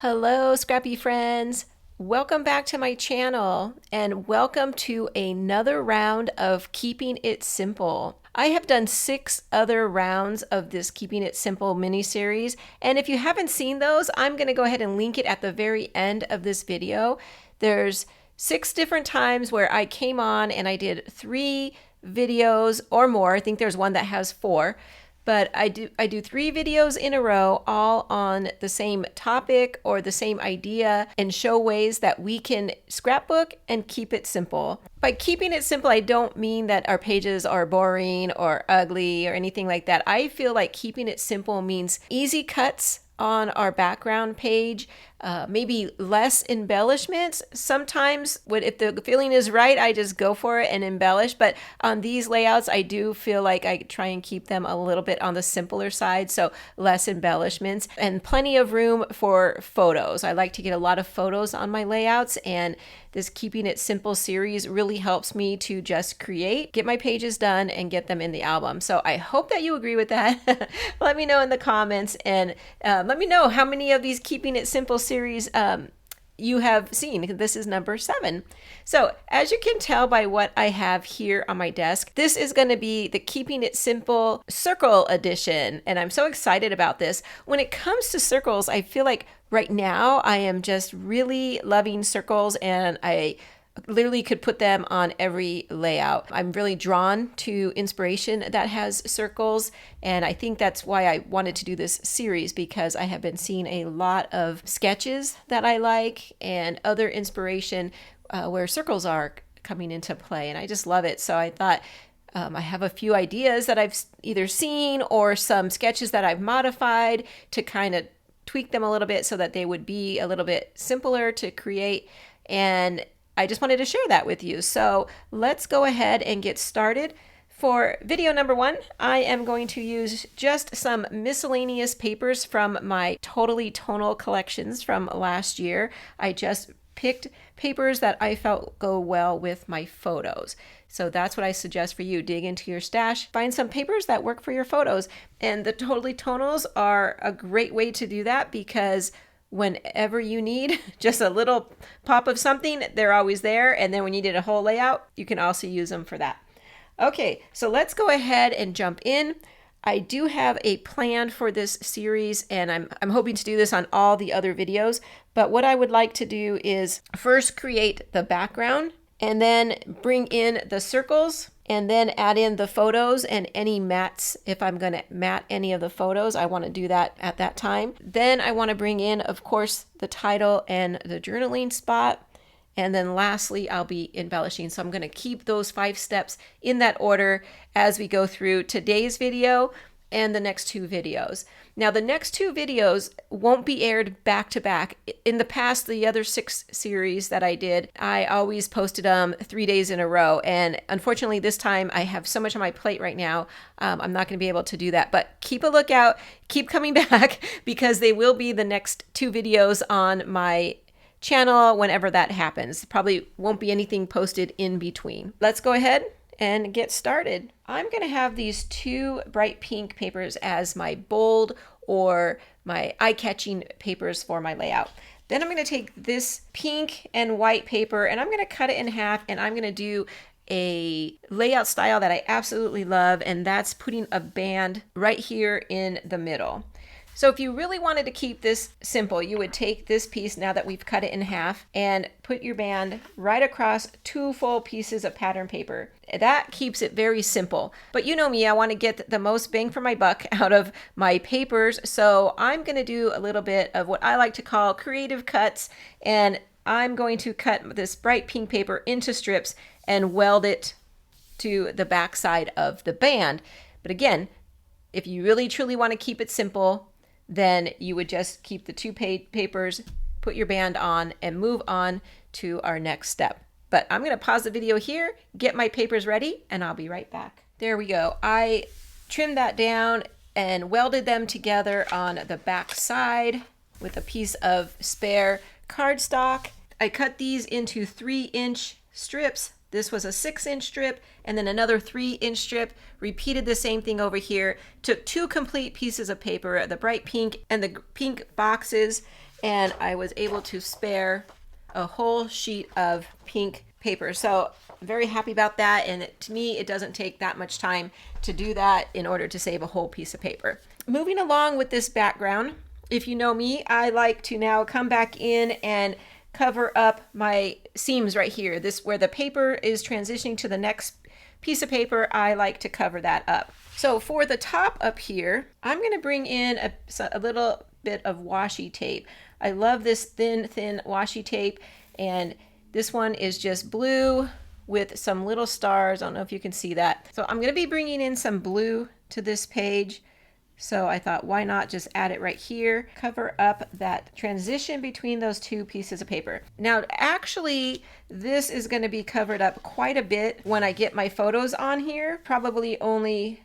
Hello, Scrappy friends. Welcome back to my channel and welcome to another round of Keeping It Simple. I have done 6 other rounds of this Keeping It Simple mini series, and if you haven't seen those, I'm going to go ahead and link it at the very end of this video. There's 6 different times where I came on and I did 3 videos or more. I think there's one that has 4. But I do 3 videos in a row, all on the same topic or the same idea, and show ways that we can scrapbook and keep it simple. By keeping it simple, I don't mean that our pages are boring or ugly or anything like that. I feel like keeping it simple means easy cuts on our background page, maybe less embellishments. Sometimes if the feeling is right, I just go for it and embellish. But on these layouts, I do feel like I try and keep them a little bit on the simpler side, so less embellishments and plenty of room for photos. I like to get a lot of photos on my layouts, and this Keeping It Simple series really helps me to just create, get my pages done, and get them in the album. So I hope that you agree with that. Let me know in the comments, and let me know how many of these Keeping It Simple series you have seen. This is number 7. So as you can tell by what I have here on my desk, this is going to be the Keeping It Simple Circle Edition, and I'm so excited about this. When it comes to circles, I feel like right now I am just really loving circles, and I literally could put them on every layout. I'm really drawn to inspiration that has circles, and I think that's why I wanted to do this series, because I have been seeing a lot of sketches that I like and other inspiration where circles are coming into play, and I just love it. So I thought I have a few ideas that I've either seen or some sketches that I've modified to kind of tweak them a little bit so that they would be a little bit simpler to create, and I just wanted to share that with you. So let's go ahead and get started. For video number 1, I am going to use just some miscellaneous papers from my Totally Tonal collections from last year. I just picked papers that I felt go well with my photos. So that's what I suggest for you. Dig into your stash, find some papers that work for your photos. And the Totally Tonals are a great way to do that, because whenever you need just a little pop of something, they're always there. And then when you need a whole layout, you can also use them for that. Okay, so let's go ahead and jump in. I do have a plan for this series, and I'm hoping to do this on all the other videos. But what I would like to do is first create the background, and then bring in the circles, and then add in the photos and any mats. If I'm going to mat any of the photos, I want to do that at that time. Then I want to bring in, of course, the title and the journaling spot. And then lastly, I'll be embellishing. So I'm going to keep those 5 steps in that order as we go through today's video and the next 2 videos. Now, the next 2 videos won't be aired back to back. In the past, the other 6 series that I did, I always posted them 3 days in a row. And unfortunately, this time I have so much on my plate right now, I'm not going to be able to do that. But keep a lookout, keep coming back, because they will be the next 2 videos on my channel whenever that happens. Probably won't be anything posted in between. Let's go ahead and get started. I'm going to have these 2 bright pink papers as my bold or my eye-catching papers for my layout. Then I'm going to take this pink and white paper, and I'm going to cut it in half, and I'm going to do a layout style that I absolutely love, and that's putting a band right here in the middle. So if you really wanted to keep this simple, you would take this piece, now that we've cut it in half, and put your band right across 2 full pieces of pattern paper. That keeps it very simple. But you know me, I want to get the most bang for my buck out of my papers. So I'm going to do a little bit of what I like to call creative cuts, and I'm going to cut this bright pink paper into strips and weld it to the back side of the band. But again, if you really truly want to keep it simple, then you would just keep the 2 papers, put your band on, and move on to our next step. But I'm going to pause the video here, get my papers ready, and I'll be right back. There we go. I trimmed that down and welded them together on the back side with a piece of spare cardstock. I cut these into 3-inch strips. This was a 6-inch strip, and then another 3-inch strip. Repeated the same thing over here. Took 2 complete pieces of paper, the bright pink and the pink boxes, and I was able to spare a whole sheet of pink paper. So I'm very happy about that, and to me it doesn't take that much time to do that in order to save a whole piece of paper. Moving along with this background, if you know me, I like to now come back in and cover up my seams right here. This where the paper is transitioning to the next piece of paper, I like to cover that up. So for the top up here, I'm going to bring in a little bit of washi tape. I love this thin washi tape, and this one is just blue with some little stars. I don't know if you can see that. So I'm going to be bringing in some blue to this page. So I thought, why not just add it right here, cover up that transition between those two pieces of paper. Now, actually, this is going to be covered up quite a bit when I get my photos on here, probably only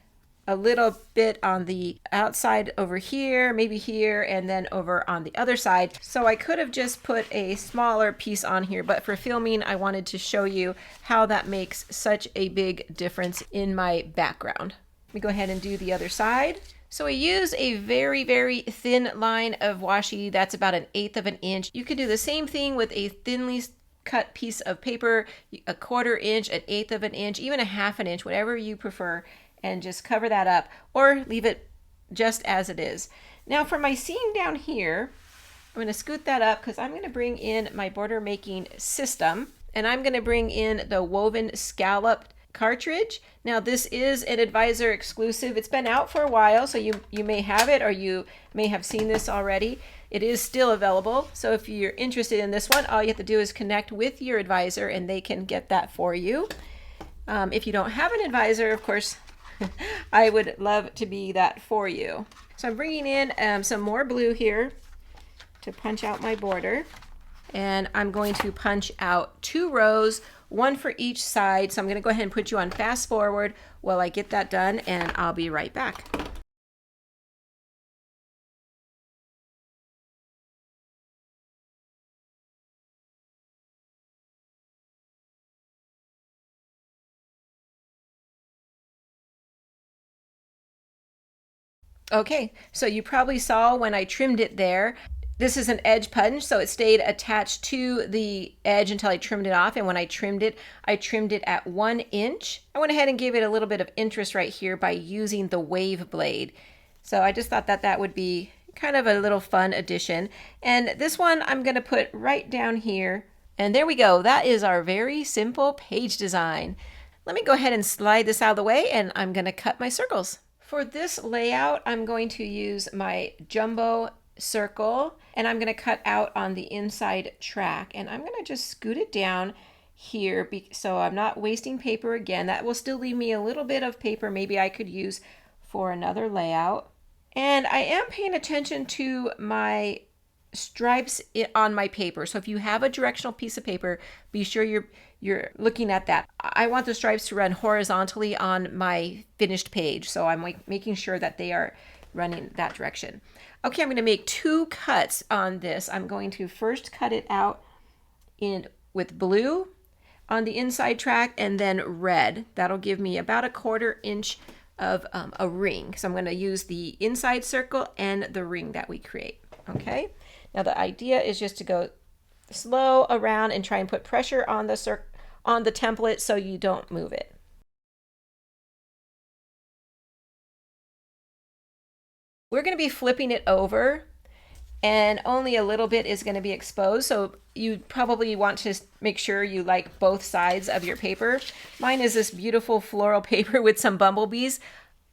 a little bit on the outside over here, maybe here, and then over on the other side. So I could have just put a smaller piece on here, but for filming, I wanted to show you how that makes such a big difference in my background. Let me go ahead and do the other side. So I use a very, very thin line of washi. That's about 1/8 of an inch. You could do the same thing with a thinly cut piece of paper, 1/4 inch, 1/8 of an inch, even 1/2 an inch, whatever you prefer, and just cover that up or leave it just as it is. Now for my seam down here, I'm going to scoot that up because I'm going to bring in my border making system, and I'm going to bring in the woven scallop cartridge. Now this is an advisor exclusive. It's been out for a while, so you may have it or you may have seen this already. It is still available. So if you're interested in this one, all you have to do is connect with your advisor and they can get that for you. If you don't have an advisor, of course, I would love to be that for you. So I'm bringing in some more blue here to punch out my border. And I'm going to punch out 2 rows, 1 for each side. So I'm going to go ahead and put you on fast forward while I get that done, and I'll be right back. Okay, so you probably saw when I trimmed it there. This is an edge punch, so it stayed attached to the edge until I trimmed it off. And when I trimmed it at 1 inch. I went ahead and gave it a little bit of interest right here by using the wave blade. So I just thought that that would be kind of a little fun addition. And this one I'm going to put right down here. And there we go. That is our very simple page design. Let me go ahead and slide this out of the way, and I'm going to cut my circles. For this layout, I'm going to use my jumbo circle, and I'm going to cut out on the inside track, and I'm going to just scoot it down here so I'm not wasting paper again. That will still leave me a little bit of paper maybe I could use for another layout. And I am paying attention to my stripes on my paper. So if you have a directional piece of paper, be sure you're looking at that. I want the stripes to run horizontally on my finished page, so I'm making sure that they are running that direction. Okay, I'm going to make 2 cuts on this. I'm going to first cut it out with blue on the inside track and then red. That'll give me about 1/4 inch of a ring. So I'm going to use the inside circle and the ring that we create. Okay, now the idea is just to go slow around and try and put pressure on the template so you don't move it. We're going to be flipping it over, and only a little bit is going to be exposed, so you probably want to make sure you like both sides of your paper. Mine is this beautiful floral paper with some bumblebees.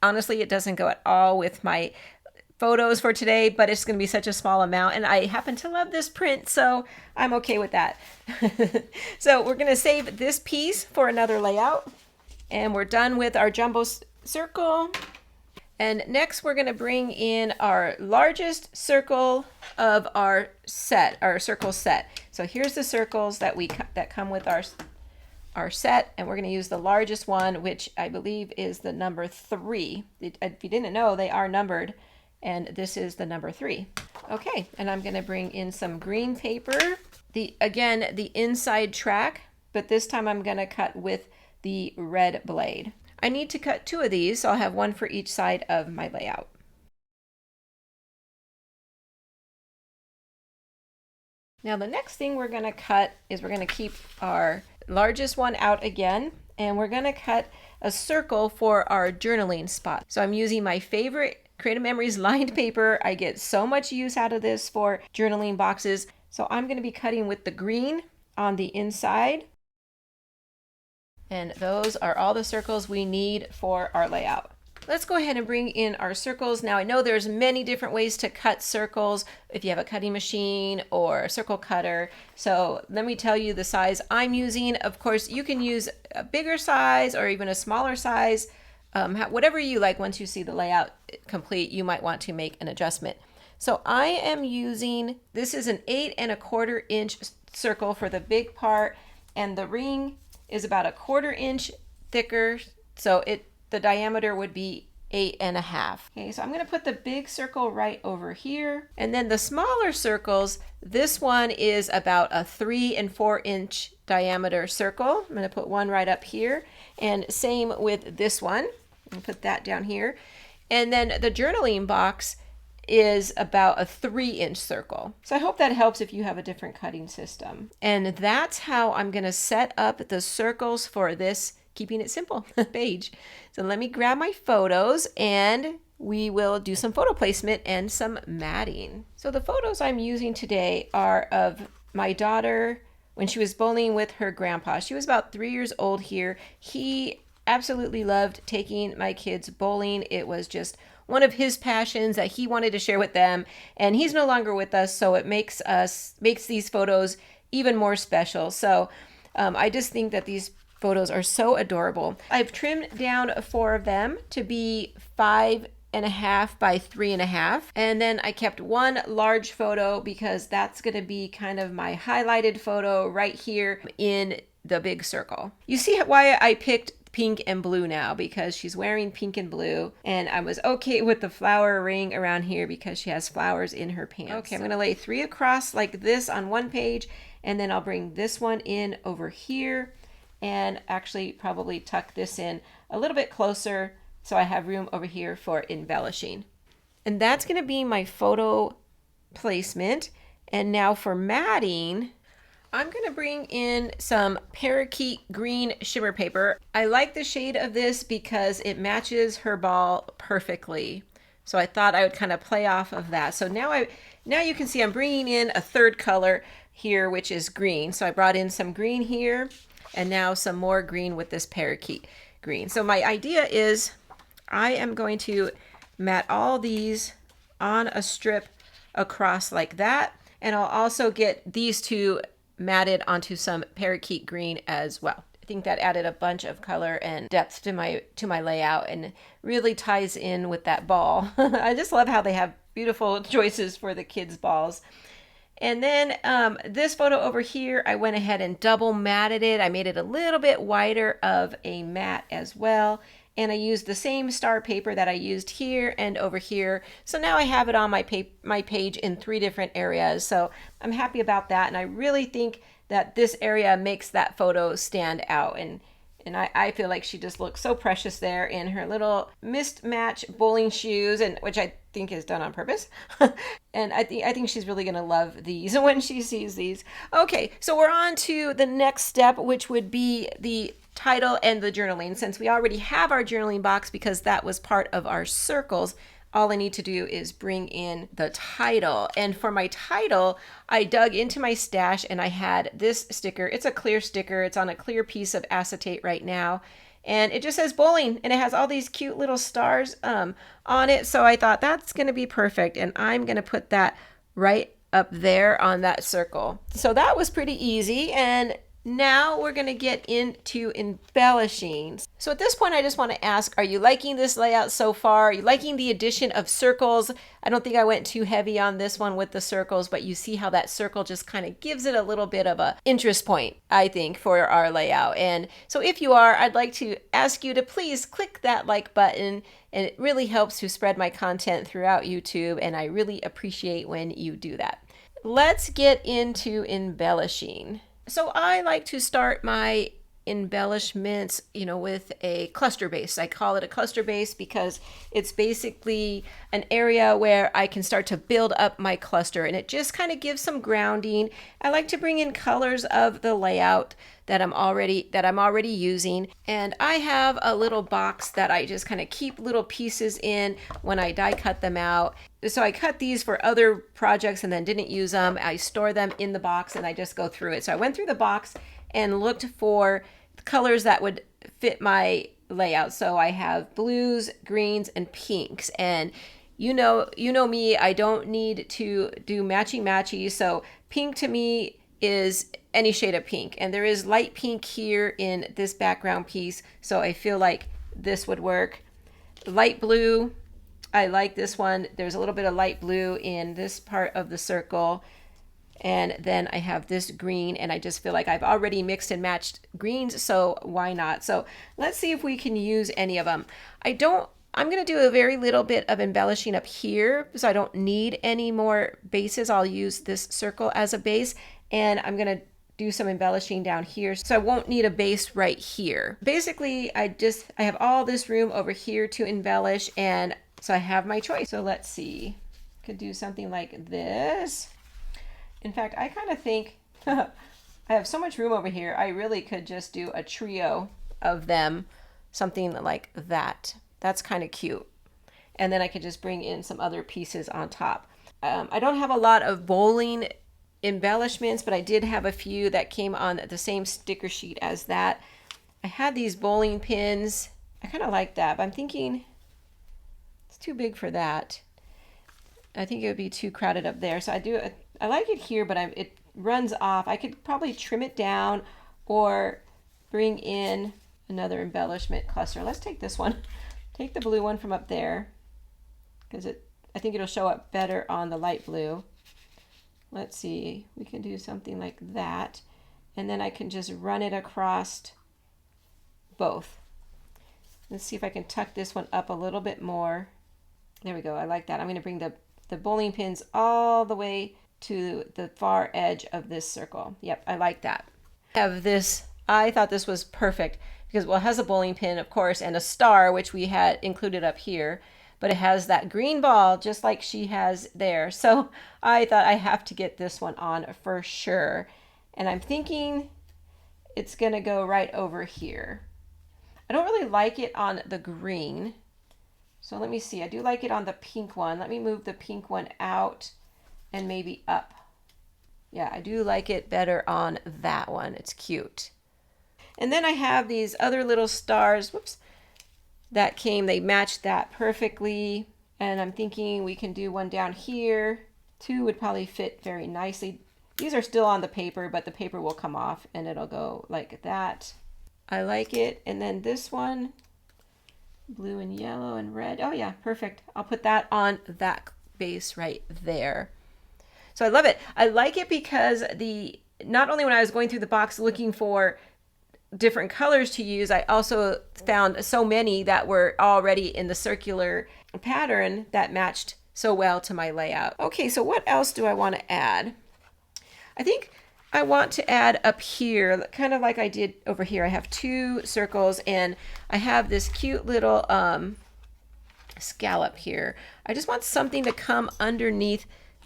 Honestly, it doesn't go at all with my photos for today, but it's going to be such a small amount, and I happen to love this print, so I'm okay with that. So we're going to save this piece for another layout, and we're done with our jumbo circle. And next we're going to bring in our largest circle of our set, our circle set. So here's the circles that come with our set, and we're going to use the largest one, which I believe is the number 3. If you didn't know, they are numbered, and this is the number 3. Okay, and I'm going to bring in some green paper. Again, the inside track, but this time I'm going to cut with the red blade. I need to cut 2 of these, so I'll have 1 for each side of my layout. Now the next thing we're going to cut is we're going to keep our largest one out again, and we're going to cut a circle for our journaling spot. So I'm using my favorite Creative Memories lined paper. I get so much use out of this for journaling boxes. So I'm going to be cutting with the green on the inside. And those are all the circles we need for our layout. Let's go ahead and bring in our circles. Now I know there's many different ways to cut circles if you have a cutting machine or a circle cutter. So let me tell you the size I'm using. Of course, you can use a bigger size or even a smaller size. Whatever you like. Once you see the layout complete, you might want to make an adjustment. So I am using, this is an 8 1/4 inch circle for the big part, and the ring is about 1/4 inch thicker. So the diameter would be 8 1/2. Okay, so I'm going to put the big circle right over here. And then the smaller circles, this one is about a 3 4 inch diameter circle. I'm going to put one right up here. And same with this one. I'm going to put that down here. And then the journaling box is about a 3 inch circle. So I hope that helps if you have a different cutting system. And that's how I'm going to set up the circles for this Keeping It Simple page. So let me grab my photos and we will do some photo placement and some matting. So the photos I'm using today are of my daughter when she was bowling with her grandpa. She was about 3 years old here. He absolutely loved taking my kids bowling. It was just one of his passions that he wanted to share with them, and he's no longer with us, so it makes these photos even more special. So I just think that these photos are so adorable. I've trimmed down 4 of them to be 5 1/2 by 3 1/2, and then I kept one large photo because that's going to be kind of my highlighted photo right here in the big circle. You see why I picked pink and blue now, because she's wearing pink and blue, and I was okay with the flower ring around here because she has flowers in her pants. Okay, I'm going to lay 3 across like this on one page, and then I'll bring this one in over here and actually probably tuck this in a little bit closer so I have room over here for embellishing. And that's going to be my photo placement. And now for matting, I'm going to bring in some parakeet green shimmer paper. I like the shade of this because it matches her ball perfectly. So I thought I would kind of play off of that. So now you can see I'm bringing in a third color here, which is green. So I brought in some green here and now some more green with this parakeet green. So my idea is I am going to mat all these on a strip across like that. And I'll also get these two matted onto some parakeet green as well. I think that added a bunch of color and depth to my layout and really ties in with that ball. I just love how they have beautiful choices for the kids' balls. And then this photo over here, I went ahead and double matted it. I made it a little bit wider of a mat as well. And I used the same star paper that I used here and over here. So now I have it on my page in 3 different areas. So I'm happy about that. And I really think that this area makes that photo stand out. And I feel like she just looks so precious there in her little mismatch bowling shoes, and which I think is done on purpose. And I think she's really going to love these when she sees these. Okay, so we're on to the next step, which would be the title and the journaling. Since we already have our journaling box because that was part of our circles, all I need to do is bring in the title. And for my title, I dug into my stash and I had this sticker. It's a clear sticker. It's on a clear piece of acetate right now. And it just says bowling, and it has all these cute little stars on it. So I thought that's going to be perfect. And I'm going to put that right up there on that circle. So that was pretty easy. And now we're going to get into embellishing. So at this point, I just want to ask, are you liking this layout so far? Are you liking the addition of circles? I don't think I went too heavy on this one with the circles, but you see how that circle just kind of gives it a little bit of a interest point, I think, for our layout. And so if you are, I'd like to ask you to please click that like button, and it really helps to spread my content throughout YouTube, and I really appreciate when you do that. Let's get into embellishing. So I like to start my embellishments, with a cluster base. I call it a cluster base because it's basically an area where I can start to build up my cluster, and it just kind of gives some grounding. I like to bring in colors of the layout that I'm already using, and I have a little box that I just kind of keep little pieces in when I die cut them out. So I cut these for other projects and then didn't use them. I store them in the box and I just go through it. So I went through the box and looked for colors that would fit my layout. So I have blues, greens, and pinks. And you know me, I don't need to do matchy. So pink to me is any shade of pink. And there is light pink here in this background piece. So I feel like this would work. Light blue, I like this one. There's a little bit of light blue in this part of the circle. And then I have this green, and I just feel like I've already mixed and matched greens, so why not? So let's see if we can use any of them. I'm going to do a very little bit of embellishing up here, so I don't need any more bases. I'll use this circle as a base, and I'm going to do some embellishing down here, so I won't need a base right here. Basically, I have all this room over here to embellish, and so I have my choice. So let's see. Could do something like this. In fact, I kind of think I have so much room over here, I really could just do a trio of them, something like that. That's kind of cute. And then I could just bring in some other pieces on top. I don't have a lot of bowling embellishments, but I did have a few that came on the same sticker sheet as that. I had these bowling pins. I kind of like that, but I'm thinking it's too big for that. I think it would be too crowded up there. So I like it here, but it runs off. I could probably trim it down or bring in another embellishment cluster. Let's take this one. Take the blue one from up there because I think it'll show up better on the light blue. Let's see. We can do something like that. And then I can just run it across both. Let's see if I can tuck this one up a little bit more. There we go. I like that. I'm going to bring the bowling pins all the way to the far edge of this circle. Yep, I like that. I thought this was perfect because, well, it has a bowling pin, of course, and a star, which we had included up here, but it has that green ball just like she has there. So I thought I have to get this one on for sure. And I'm thinking it's going to go right over here. I don't really like it on the green. So let me see. I do like it on the pink one. Let me move the pink one out and maybe up. Yeah, I do like it better on that one. It's cute. And then I have these other little stars, that came. They matched that perfectly. And I'm thinking we can do one down here. Two would probably fit very nicely. These are still on the paper, but the paper will come off and it'll go like that. I like it. And then this one, blue and yellow and red. Oh yeah, perfect. I'll put that on that base right there. So I love it. I like it because not only when I was going through the box looking for different colors to use, I also found so many that were already in the circular pattern that matched so well to my layout. Okay, so what else do I want to add? I think I want to add up here, kind of like I did over here. I have two circles and I have this cute little scallop here. I just want something to come underneath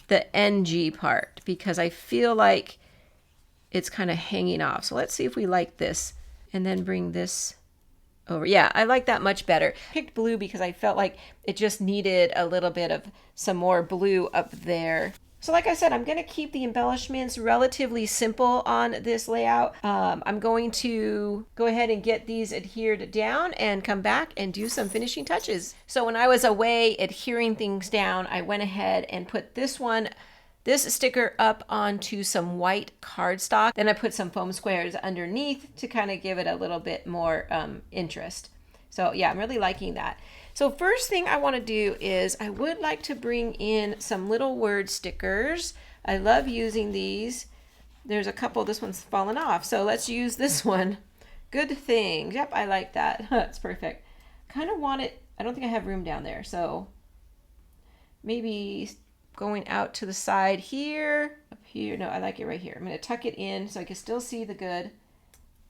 the NG part because I feel like it's kind of hanging off. So let's see if we like this and then bring this over. Yeah, I like that much better. Picked blue because I felt like it just needed a little bit of some more blue up there. So like I said, I'm going to keep the embellishments relatively simple on this layout. I'm going to go ahead and get these adhered down and come back and do some finishing touches. So when I was away adhering things down, I went ahead and put this sticker up onto some white cardstock. Then I put some foam squares underneath to kind of give it a little bit more interest. So yeah, I'm really liking that. So first thing I want to do is I would like to bring in some little word stickers. I love using these. There's a couple, this one's fallen off. So let's use this one. Good thing. Yep, I like that. It's perfect. Kind of want it, I don't think I have room down there. So maybe going out to the side here, up here. No, I like it right here. I'm going to tuck it in so I can still see the good.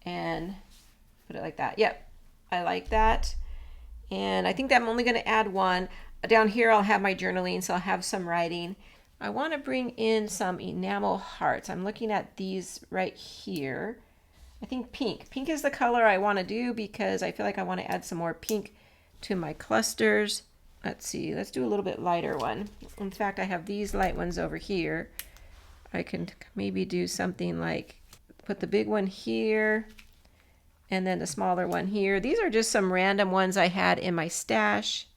And Put it like that. Yep, I like that. And I think that I'm only going to add one. Down here I'll have my journaling, so I'll have some writing. I want to bring in some enamel hearts. I'm looking at these right here. I think pink. Pink is the color I want to do because I feel like I want to add some more pink to my clusters. Let's see, let's do a little bit lighter one. In fact, I have these light ones over here. I can maybe do something like put the big one here and then the smaller one here. These are just some random ones I had in my stash.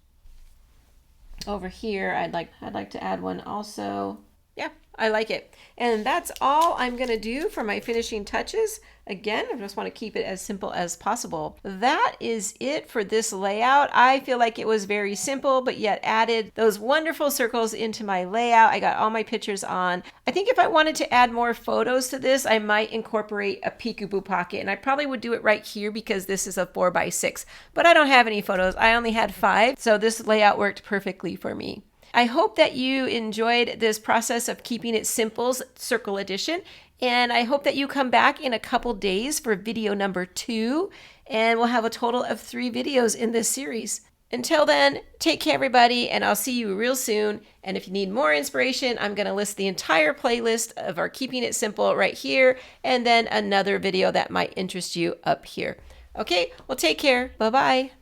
Over here, I'd like to add one also. Yeah, I like it. And that's all I'm gonna do for my finishing touches. Again, I just want to keep it as simple as possible. That is it for this layout. I feel like it was very simple, but yet added those wonderful circles into my layout. I got all my pictures on. I think if I wanted to add more photos to this, I might incorporate a peekaboo pocket, and I probably would do it right here because this is a 4x6, but I don't have any photos. I only had 5, so this layout worked perfectly for me. I hope that you enjoyed this process of keeping it simple's circle edition, and I hope that you come back in a couple days for video number 2, and we'll have a total of 3 videos in this series. Until then, take care everybody, and I'll see you real soon. And if you need more inspiration, I'm going to list the entire playlist of our Keeping It Simple right here, and then another video that might interest you up here. Okay, well take care. Bye-bye.